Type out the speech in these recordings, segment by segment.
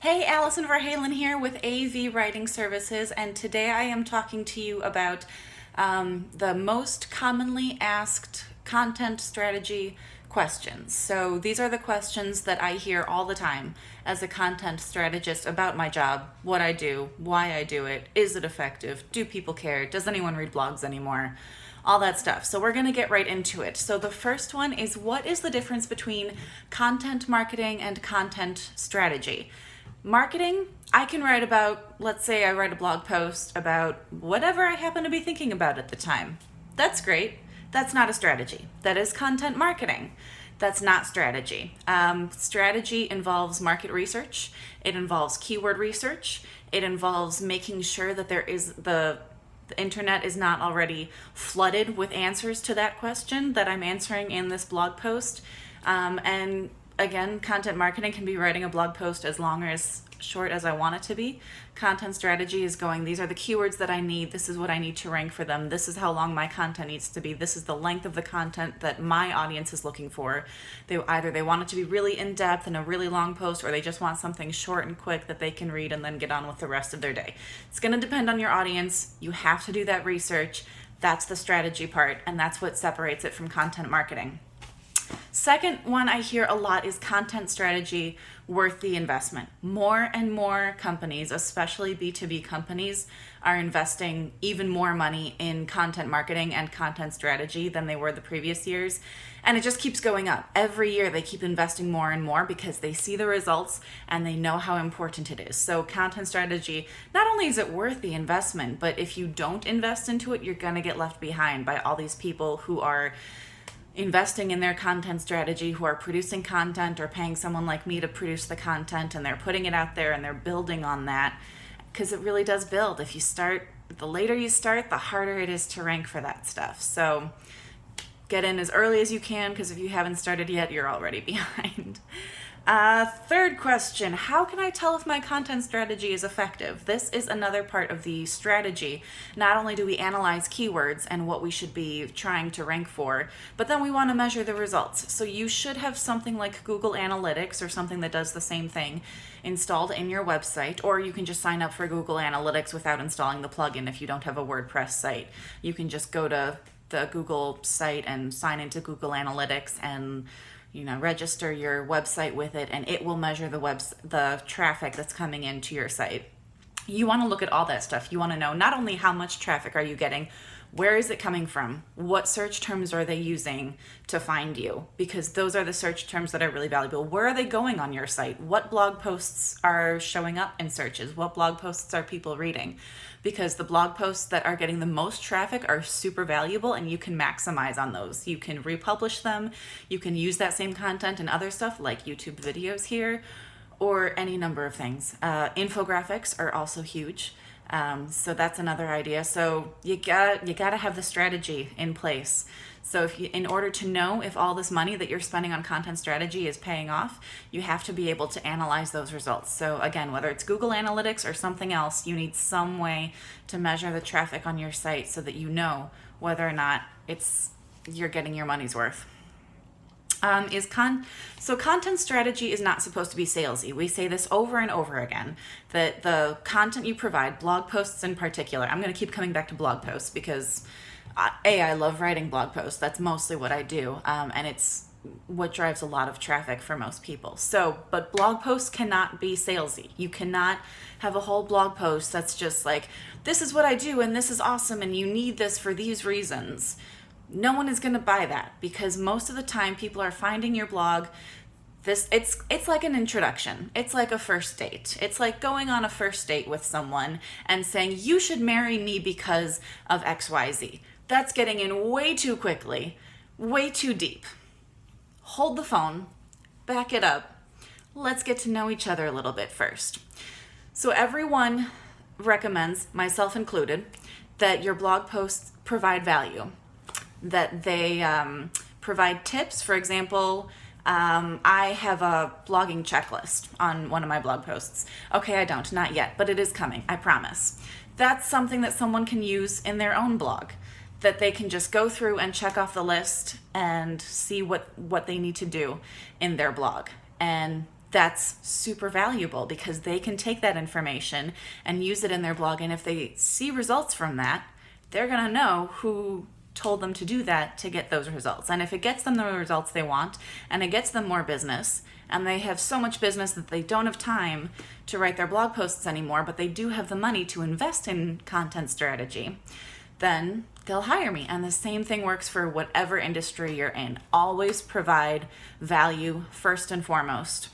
Hey, Allison Verhalen here with AV Writing Services, and today I am talking to you about the most commonly asked content strategy questions. So these are the questions that I hear all the time as a content strategist about my job, what I do, why I do it, is it effective, do people care, does anyone read blogs anymore? All that stuff. So we're going to get right into it. So the first one is, what is the difference between content marketing and content strategy? Marketing, I can write about, let's say I write a blog post about whatever I happen to be thinking about at the time. That's great. That's not a strategy. That is content marketing. That's not strategy. Strategy involves market research. It involves keyword research. It involves making sure that the internet is not already flooded with answers to that question that I'm answering in this blog post. And again, content marketing can be writing a blog post as long or as short as I want it to be. Content strategy is going, these are the keywords that I need, this is what I need to rank for them, this is how long my content needs to be, this is the length of the content that my audience is looking for. They want it to be really in-depth and a really long post, or they just want something short and quick that they can read and then get on with the rest of their day. It's going to depend on your audience. You have to do that research. That's the strategy part, and that's what separates it from content marketing. Second one I hear a lot is content strategy worth the investment. More and more companies, especially B2B companies, are investing even more money in content marketing and content strategy than they were the previous years. And it just keeps going up. Every year they keep investing more and more because they see the results and they know how important it is. So content strategy, not only is it worth the investment, but if you don't invest into it, you're going to get left behind by all these people who are investing in their content strategy, who are producing content or paying someone like me to produce the content, and they're putting it out there and they're building on that, because it really does build. If you start, the later you start, the harder it is to rank for that stuff. So get in as early as you can, because if you haven't started yet, you're already behind. Third question, how can I tell if my content strategy is effective? This is another part of the strategy. Not only do we analyze keywords and what we should be trying to rank for, but then we want to measure the results. So you should have something like Google Analytics or something that does the same thing installed in your website, or you can just sign up for Google Analytics without installing the plugin if you don't have a WordPress site. You can just go to the Google site and sign into Google Analytics and register your website with it, and it will measure the traffic that's coming into your site. You want to look at all that stuff. You want to know not only how much traffic are you getting, where is it coming from, what search terms are they using to find you, because those are the search terms that are really valuable. Where are they going on your site? What blog posts are showing up in searches? What blog posts are people reading? Because the blog posts that are getting the most traffic are super valuable, and you can maximize on those. You can republish them. You can use that same content in other stuff like YouTube videos here, or any number of things. Infographics are also huge. So that's another idea. So you gotta have the strategy in place. So in order to know if all this money that you're spending on content strategy is paying off, you have to be able to analyze those results. So again, whether it's Google Analytics or something else, you need some way to measure the traffic on your site so that you know whether or not you're getting your money's worth. So content strategy is not supposed to be salesy. We say this over and over again, that the content you provide, blog posts in particular, I'm going to keep coming back to blog posts because I love writing blog posts. That's mostly what I do. And it's what drives a lot of traffic for most people. But blog posts cannot be salesy. You cannot have a whole blog post that's just like, this is what I do and this is awesome and you need this for these reasons. No one is going to buy that, because most of the time people are finding your blog. It's like an introduction. It's like a first date. It's like going on a first date with someone and saying, you should marry me because of XYZ. That's getting in way too quickly, way too deep. Hold the phone, back it up. Let's get to know each other a little bit first. So everyone recommends, myself included, that your blog posts provide value, that they provide tips. For example, I have a blogging checklist on one of my blog posts. Okay, I don't, not yet, but it is coming, I promise. That's something that someone can use in their own blog, that they can just go through and check off the list and see what they need to do in their blog. And that's super valuable because they can take that information and use it in their blog. And if they see results from that, they're going to know who told them to do that to get those results. And if it gets them the results they want and it gets them more business, and they have so much business that they don't have time to write their blog posts anymore, but they do have the money to invest in content strategy, then they'll hire me. And the same thing works for whatever industry you're in. Always provide value first and foremost.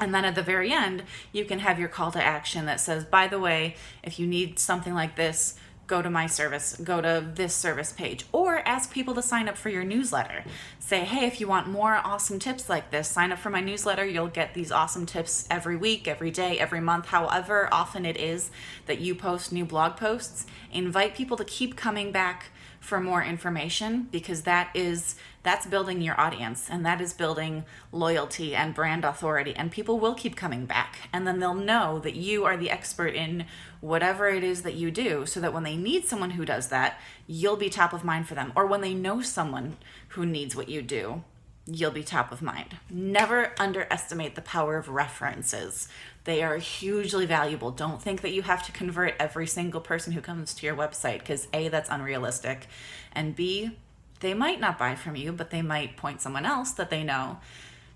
And then at the very end, you can have your call to action that says, by the way, if you need something like this, go to my service, go to this service page, or ask people to sign up for your newsletter. Say, hey, if you want more awesome tips like this, sign up for my newsletter. You'll get these awesome tips every week, every day, every month, however often it is that you post new blog posts. Invite people to keep coming back for more information, because that's building your audience, and that is building loyalty and brand authority, and people will keep coming back, and then they'll know that you are the expert in whatever it is that you do, so that when they need someone who does that, you'll be top of mind for them. Or when they know someone who needs what you do, you'll be top of mind. Never underestimate the power of references. They are hugely valuable. Don't think that you have to convert every single person who comes to your website, because A, that's unrealistic, and B, they might not buy from you, but they might point someone else that they know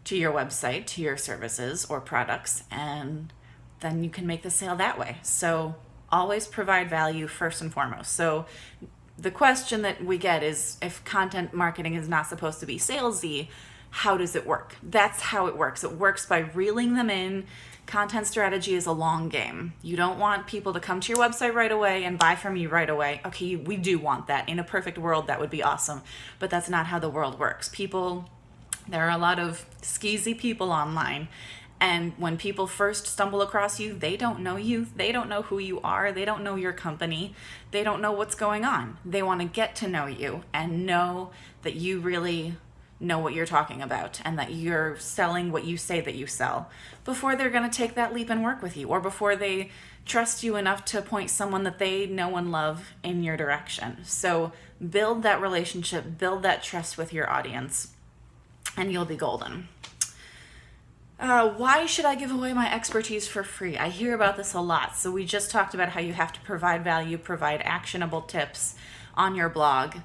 to your website, to your services or products, and then you can make the sale that way. So always provide value first and foremost. So the question that we get is, if content marketing is not supposed to be salesy, how does it work? That's how it works. It works by reeling them in. Content strategy is a long game. You don't want people to come to your website right away and buy from you right away. Okay, we do want that. In a perfect world, that would be awesome. But that's not how the world works. There are a lot of skeezy people online. And when people first stumble across you, they don't know you. They don't know who you are. They don't know your company. They don't know what's going on. They want to get to know you and know that you really know what you're talking about and that you're selling what you say that you sell before they're going to take that leap and work with you, or before they trust you enough to point someone that they know and love in your direction. So build that relationship, build that trust with your audience, and you'll be golden. Why should I give away my expertise for free? I hear about this a lot. So we just talked about how you have to provide value, provide actionable tips on your blog.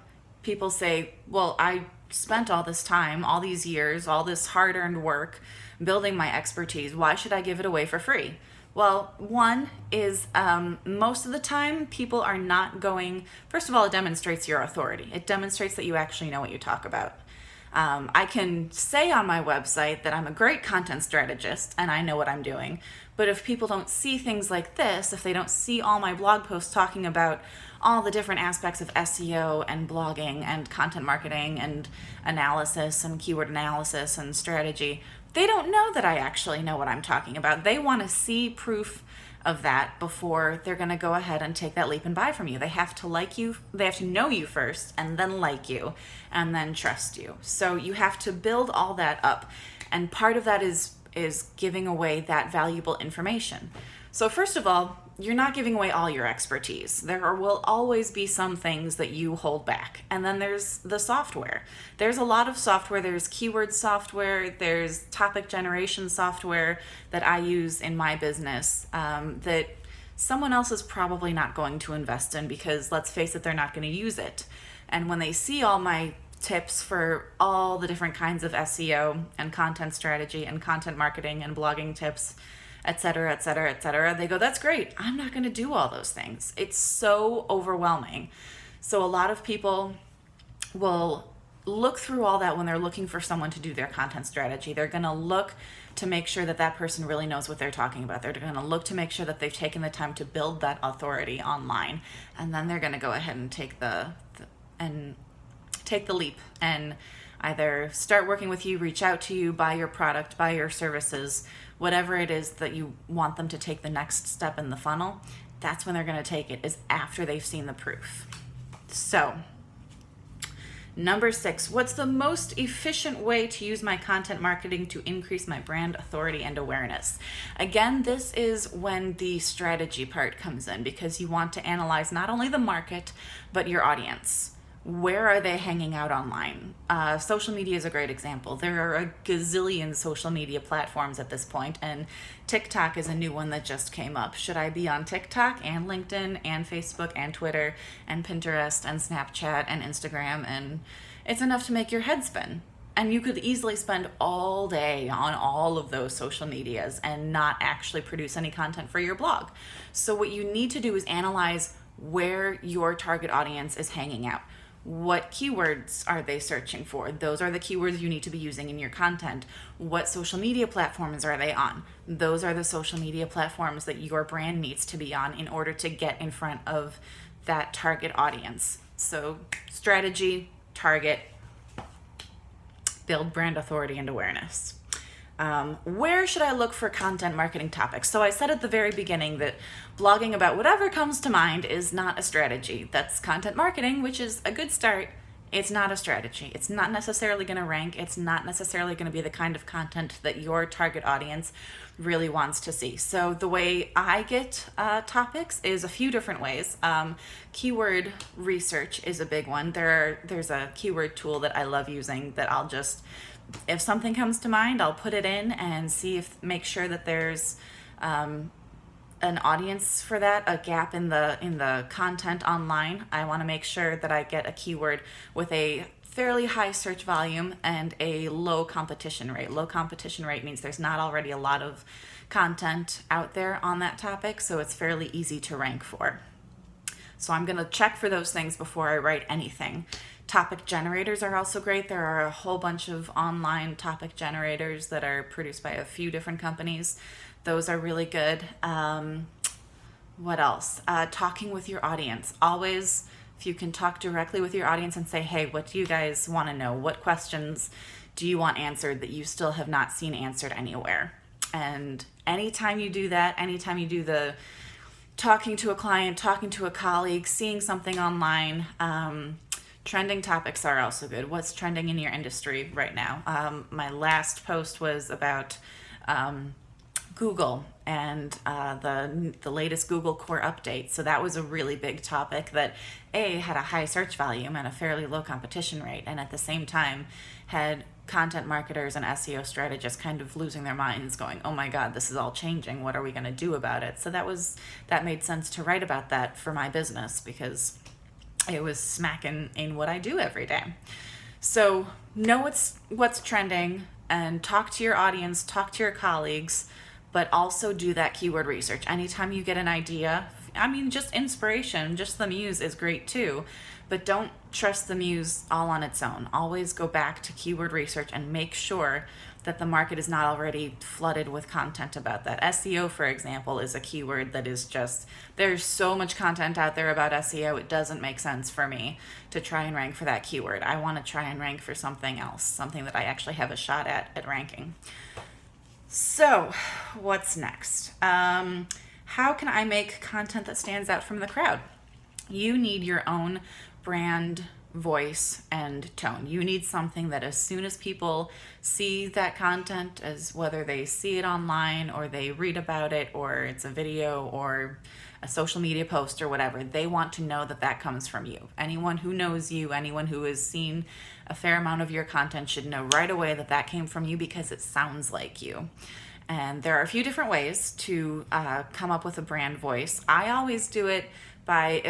People say, well, I spent all this time, all these years, all this hard-earned work building my expertise. Why should I give it away for free? Well, one is most of the time people are not going, first of all, it demonstrates your authority. It demonstrates that you actually know what you talk about. I can say on my website that I'm a great content strategist and I know what I'm doing, but if people don't see things like this, if they don't see all my blog posts talking about all the different aspects of SEO and blogging and content marketing and analysis and keyword analysis and strategy, they don't know that I actually know what I'm talking about. They want to see proof of that before they're going to go ahead and take that leap and buy from you. They have to like you, they have to know you first, and then like you, and then trust you. So you have to build all that up. And part of that is giving away that valuable information. So first of all, you're not giving away all your expertise. There will always be some things that you hold back. And then there's the software. There's a lot of software. There's keyword software. There's topic generation software that I use in my business that someone else is probably not going to invest in, because let's face it, they're not going to use it. And when they see all my tips for all the different kinds of SEO and content strategy and content marketing and blogging tips, et cetera, et cetera, et cetera, they go, that's great. I'm not going to do all those things. It's so overwhelming. So a lot of people will look through all that when they're looking for someone to do their content strategy. They're going to look to make sure that that person really knows what they're talking about. They're going to look to make sure that they've taken the time to build that authority online. And then they're going to go ahead and take the leap and either start working with you, reach out to you, buy your product, buy your services, whatever it is that you want them to take the next step in the funnel. That's when they're going to take it, is after they've seen the proof. So, number 6, what's the most efficient way to use my content marketing to increase my brand authority and awareness? Again, this is when the strategy part comes in, because you want to analyze not only the market, but your audience. where are they hanging out online? Social media is a great example. There are a gazillion social media platforms at this point, and TikTok is a new one that just came up. Should I be on TikTok and LinkedIn and Facebook and Twitter and Pinterest and Snapchat and Instagram? And it's enough to make your head spin. And you could easily spend all day on all of those social medias and not actually produce any content for your blog. So what you need to do is analyze where your target audience is hanging out. What keywords are they searching for? Those are the keywords you need to be using in your content. What social media platforms are they on? Those are the social media platforms that your brand needs to be on in order to get in front of that target audience. So strategy, target, build brand authority and awareness. Where should I look for content marketing topics? So I said at the very beginning that blogging about whatever comes to mind is not a strategy. That's content marketing, which is a good start. It's not a strategy. It's not necessarily going to rank. It's not necessarily going to be the kind of content that your target audience really wants to see. So the way I get topics is a few different ways. Keyword research is a big one. There's a keyword tool that I love using that I'll just, if something comes to mind, I'll put it in and make sure that there's an audience for that, a gap in the content online. I want to make sure that I get a keyword with a fairly high search volume and a low competition rate. Low competition rate means there's not already a lot of content out there on that topic, so it's fairly easy to rank for. So I'm going to check for those things before I write anything. Topic generators are also great. There are a whole bunch of online topic generators that are produced by a few different companies. Those are really good. What else? Talking with your audience. Always, if you can talk directly with your audience and say, hey, what do you guys want to know? What questions do you want answered that you still have not seen answered anywhere? And anytime you do that, anytime you do the talking to a client, talking to a colleague, seeing something online, trending topics are also good. What's trending in your industry right now? My last post was about Google and the latest Google core update. So that was a really big topic that had a high search volume and a fairly low competition rate, and at the same time had content marketers and SEO strategists kind of losing their minds going, oh my God, this is all changing. What are we going to do about it? So that made sense to write about that for my business because it was smacking in what I do every day. So know what's trending and talk to your audience, talk to your colleagues, but also do that keyword research. Anytime you get an idea, just inspiration, just the muse is great too, but don't trust the muse all on its own. Always go back to keyword research and make sure that the market is not already flooded with content about that. SEO, for example, is a keyword that is just, there's so much content out there about SEO, it doesn't make sense for me to try and rank for that keyword. I want to try and rank for something else, something that I actually have a shot at ranking. So, what's next? How can I make content that stands out from the crowd? You need your own brand voice and tone. You need something that as soon as people see that content, as whether they see it online or they read about it or it's a video or a social media post or whatever, they want to know that comes from you. Anyone who knows you, anyone who has seen a fair amount of your content should know right away that came from you because it sounds like you. And there are a few different ways to come up with a brand voice. I always do it by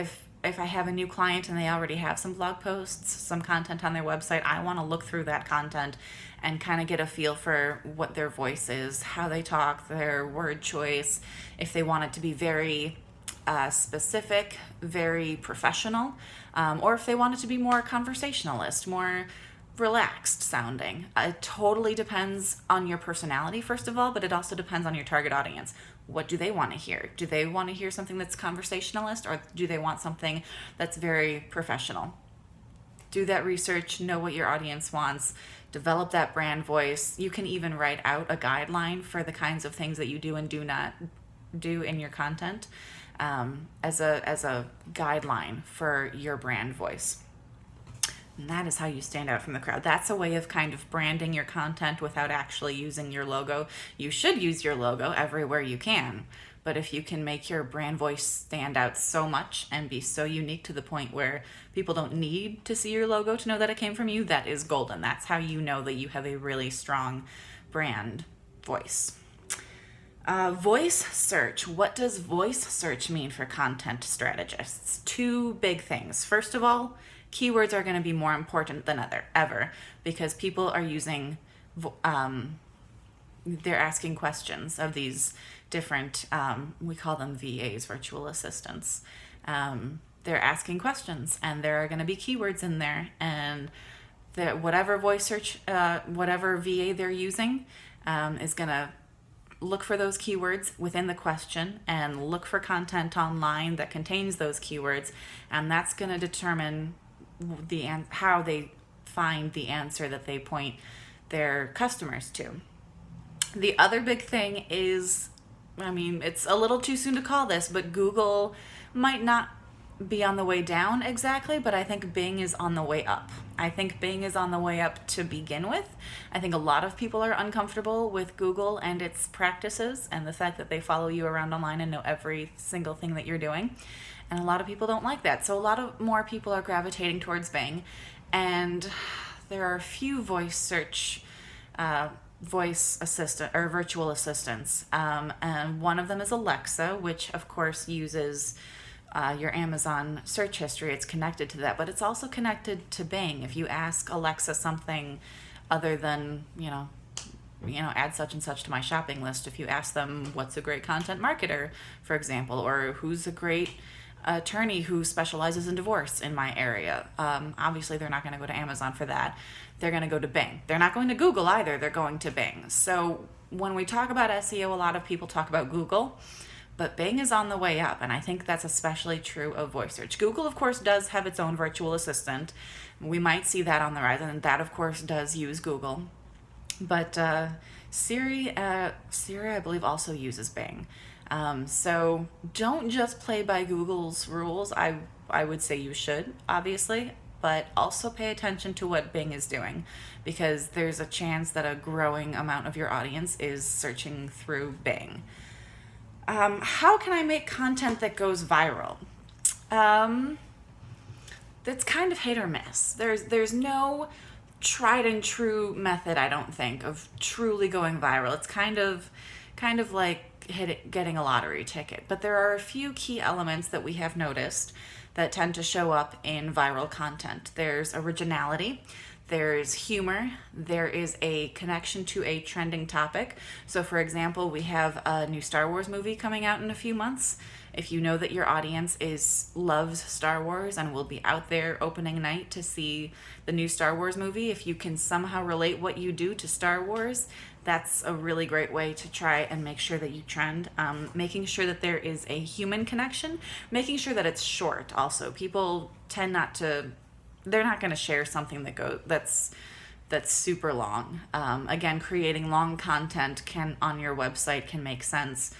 if I have a new client and they already have some blog posts, some content on their website, I want to look through that content and kind of get a feel for what their voice is, how they talk, their word choice, if they want it to be very specific, very professional, or if they want it to be more conversationalist, more relaxed sounding. It totally depends on your personality, first of all, but it also depends on your target audience. What do they want to hear? Do they want to hear something that's conversationalist, or do they want something that's very professional? Do that research, know what your audience wants, develop that brand voice. You can even write out a guideline for the kinds of things that you do and do not do in your content as a guideline for your brand voice. And that is how you stand out from the crowd. That's a way of kind of branding your content without actually using your logo. You should use your logo everywhere you can, but if you can make your brand voice stand out so much and be so unique to the point where people don't need to see your logo to know that it came from you, that is golden. That's how you know that you have a really strong brand voice. Voice search. What does voice search mean for content strategists? Two big things. First of all, keywords are going to be more important than ever because people are using, they're asking questions of these different, we call them VAs, virtual assistants. They're asking questions and there are going to be keywords in there, and whatever voice search, whatever VA they're using is going to look for those keywords within the question and look for content online that contains those keywords, and that's going to determine how they find the answer that they point their customers to. The other big thing is, it's a little too soon to call this, but Google might not be on the way down exactly, but I think Bing is on the way up. I think Bing is on the way up to begin with. I think a lot of people are uncomfortable with Google and its practices and the fact that they follow you around online and know every single thing that you're doing. And a lot of people don't like that. So a lot of more people are gravitating towards Bing. And there are a few voice search voice assistant or virtual assistants. And one of them is Alexa, which of course uses your Amazon search history. It's connected to that, but it's also connected to Bing. If you ask Alexa something other than, add such and such to my shopping list, if you ask them what's a great content marketer, for example, or who's a great attorney who specializes in divorce in my area, obviously they're not going to go to Amazon for that. They're going to go to Bing. They're not going to Google either. They're going to Bing. So when we talk about SEO, a lot of people talk about Google, but Bing is on the way up, and I think that's especially true of voice search. Google, of course, does have its own virtual assistant. We might see that on the rise, and that, of course, does use Google. But Siri, I believe, also uses Bing. So don't just play by Google's rules. I would say you should, obviously, but also pay attention to what Bing is doing, because there's a chance that a growing amount of your audience is searching through Bing. How can I make content that goes viral? That's kind of hit or miss. There's no tried and true method, I don't think, of truly going viral. It's kind of like getting a lottery ticket. But there are a few key elements that we have noticed that tend to show up in viral content. There's originality. There's humor. There is a connection to a trending topic. So for example, we have a new Star Wars movie coming out in a few months. If you know that your audience loves Star Wars and will be out there opening night to see the new Star Wars movie, if you can somehow relate what you do to Star Wars, that's a really great way to try and make sure that you trend. Making sure that there is a human connection, making sure that it's short also. People tend they're not going to share something that's super long. Again, creating long content on your website can make sense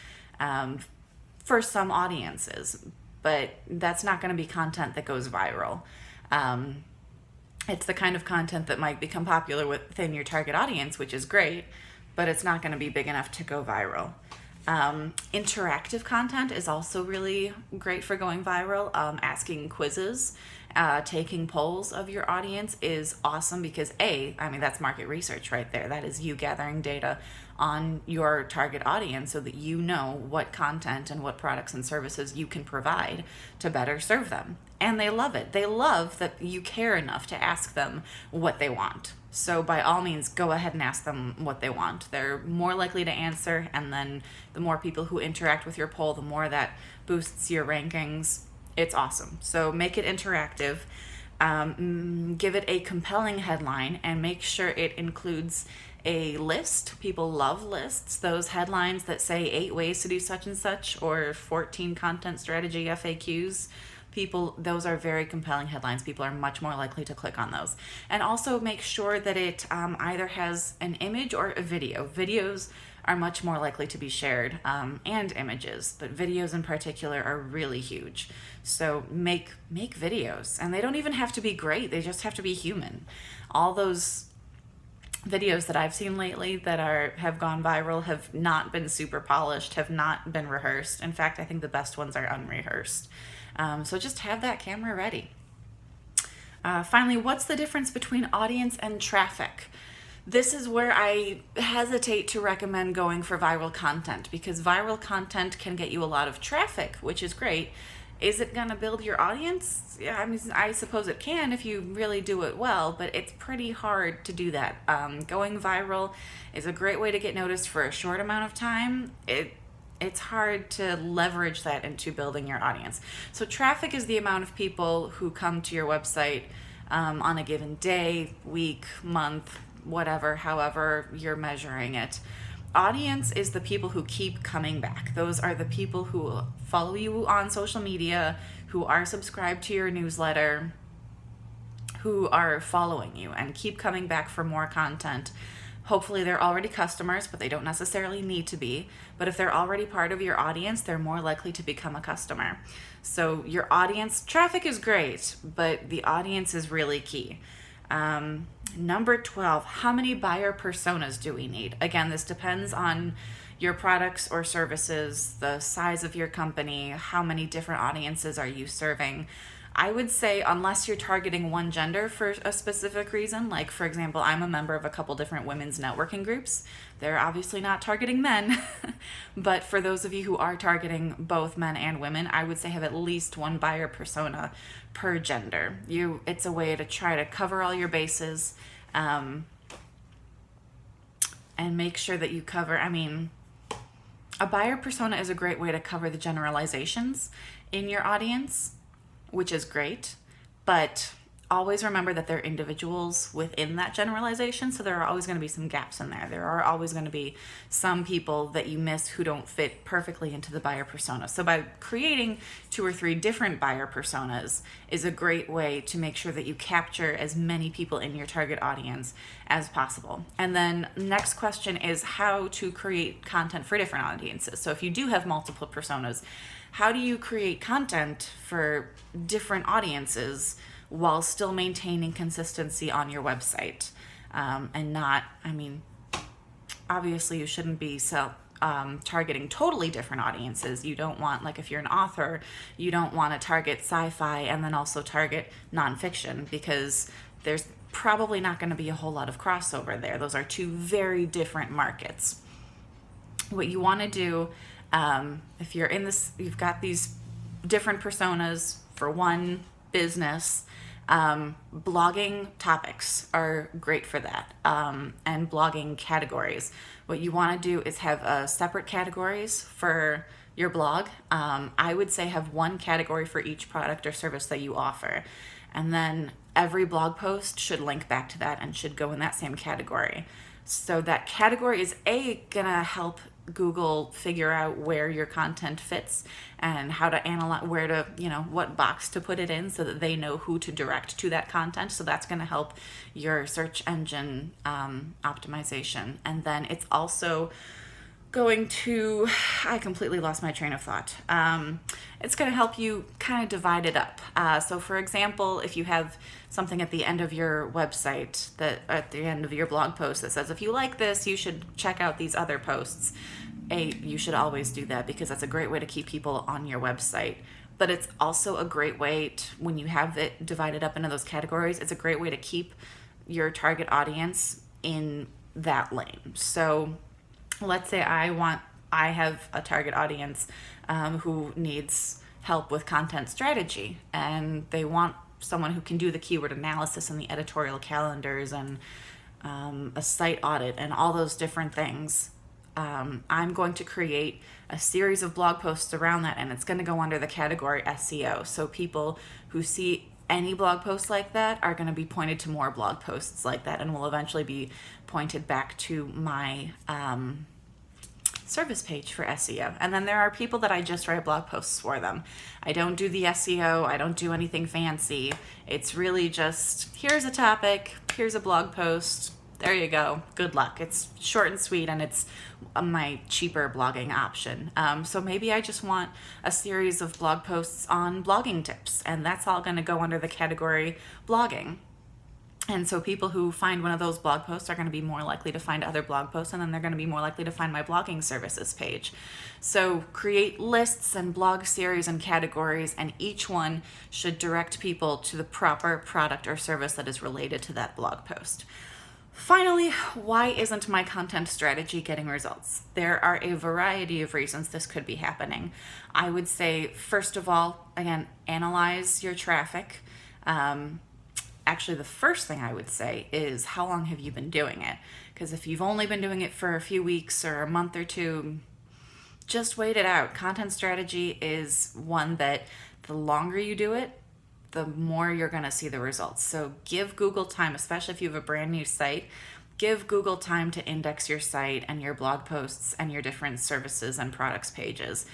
for some audiences, but that's not going to be content that goes viral. It's the kind of content that might become popular within your target audience, which is great, but it's not going to be big enough to go viral. Interactive content is also really great for going viral. Asking quizzes, taking polls of your audience is awesome because that's market research right there. That is you gathering data on your target audience so that you know what content and what products and services you can provide to better serve them. And they love it. They love that you care enough to ask them what they want. So by all means, go ahead and ask them what they want. They're more likely to answer, and then the more people who interact with your poll, the more that boosts your rankings. It's awesome. So make it interactive. Give it a compelling headline and make sure it includes a list. People love lists. Those headlines that say 8 ways to do such and such or 14 content strategy FAQs. Those are very compelling headlines. People are much more likely to click on those. And also make sure that it either has an image or a video. Videos are much more likely to be shared, and images, but videos in particular are really huge. So make videos, and they don't even have to be great. They just have to be human. All those videos that I've seen lately that have gone viral have not been super polished, have not been rehearsed. In fact, I think the best ones are unrehearsed. So just have that camera ready. Finally, what's the difference between audience and traffic? This is where I hesitate to recommend going for viral content, because viral content can get you a lot of traffic, which is great. Is it going to build your audience? Yeah, I mean, I suppose it can if you really do it well, but it's pretty hard to do that. Going viral is a great way to get noticed for a short amount of time. It's hard to leverage that into building your audience. So traffic is the amount of people who come to your website on a given day, week, month, whatever, however you're measuring it. Audience is the people who keep coming back. Those are the people who follow you on social media, who are subscribed to your newsletter, who are following you and keep coming back for more content. Hopefully they're already customers, but they don't necessarily need to be. But if they're already part of your audience, they're more likely to become a customer. So your audience, traffic is great, but the audience is really key. Number 12, how many buyer personas do we need? Again, this depends on your products or services, the size of your company, how many different audiences are you serving. I would say, unless you're targeting one gender for a specific reason, like for example, I'm a member of a couple different women's networking groups. They're obviously not targeting men, but for those of you who are targeting both men and women, I would say have at least one buyer persona per gender. It's a way to try to cover all your bases, and make sure that you cover, a buyer persona is a great way to cover the generalizations in your audience, which is great, but always remember that they're individuals within that generalization, so there are always going to be some gaps in there. There are always going to be some people that you miss who don't fit perfectly into the buyer persona. So by creating 2 or 3 different buyer personas is a great way to make sure that you capture as many people in your target audience as possible. And then next question is how to create content for different audiences. So if you do have multiple personas, how do you create content for different audiences while still maintaining consistency on your website? And not, obviously you shouldn't be targeting totally different audiences. You don't want, like if you're an author, you don't want to target sci-fi and then also target nonfiction, because there's probably not going to be a whole lot of crossover there. Those are 2 very different markets. What you want to do, if you're in this, you've got these different personas for one business, blogging topics are great for that, and blogging categories. What you want to do is have separate categories for your blog. I would say have one category for each product or service that you offer, and then every blog post should link back to that and should go in that same category. So that category is gonna help Google figure out where your content fits and how to analyze, what box to put it in so that they know who to direct to that content. So that's going to help your search engine optimization. And then it's also going to, I completely lost my train of thought. It's going to help you kind of divide it up. So for example, if you have something at the end of your website, that at the end of your blog post that says, if you like this, you should check out these other posts. You should always do that, because that's a great way to keep people on your website. But it's also a great way when you have it divided up into those categories, it's a great way to keep your target audience in that lane. So let's say I have a target audience who needs help with content strategy, and they want someone who can do the keyword analysis and the editorial calendars and a site audit and all those different things. I'm going to create a series of blog posts around that, and it's going to go under the category SEO. So people who see any blog post like that are going to be pointed to more blog posts like that, and will eventually be pointed back to my service page for SEO. And then there are people that I just write blog posts for them. I don't do the SEO. I don't do anything fancy. It's really just, here's a topic, here's a blog post, there you go. Good luck. It's short and sweet, and it's my cheaper blogging option. So maybe I just want a series of blog posts on blogging tips, and that's all going to go under the category blogging. And so people who find one of those blog posts are going to be more likely to find other blog posts, and then they're going to be more likely to find my blogging services page. So create lists and blog series and categories, and each one should direct people to the proper product or service that is related to that blog post. Finally, why isn't my content strategy getting results? There are a variety of reasons this could be happening. I would say, first of all, again, analyze your traffic. Actually, the first thing I would say is, how long have you been doing it? Because if you've only been doing it for a few weeks or a month or two, just wait it out. Content strategy is one that the longer you do it, the more you're going to see the results. So give Google time, especially if you have a brand new site. Give Google time to index your site and your blog posts and your different services and products pages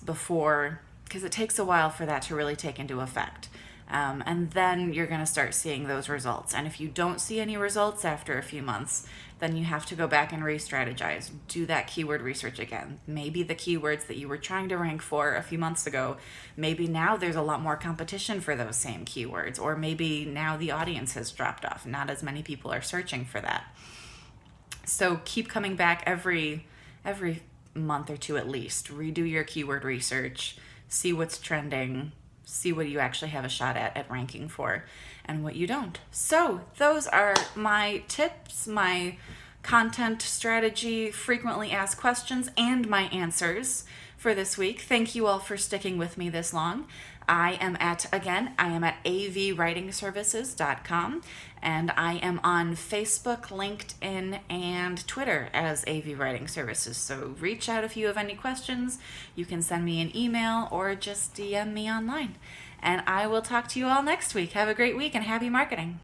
before, because it takes a while for that to really take into effect. And then you're going to start seeing those results. And if you don't see any results after a few months, then you have to go back and re-strategize. Do that keyword research again. Maybe the keywords that you were trying to rank for a few months ago, maybe now there's a lot more competition for those same keywords. Or maybe now the audience has dropped off. Not as many people are searching for that. So keep coming back every month or two at least. Redo your keyword research. See what's trending. See what you actually have a shot at ranking for and what you don't. So those are my tips, my content strategy, frequently asked questions, and my answers for this week. Thank you all for sticking with me this long. I am at avwritingservices.com, and I am on Facebook, LinkedIn, and Twitter as AV Writing Services. So reach out if you have any questions. You can send me an email or just DM me online. And I will talk to you all next week. Have a great week and happy marketing.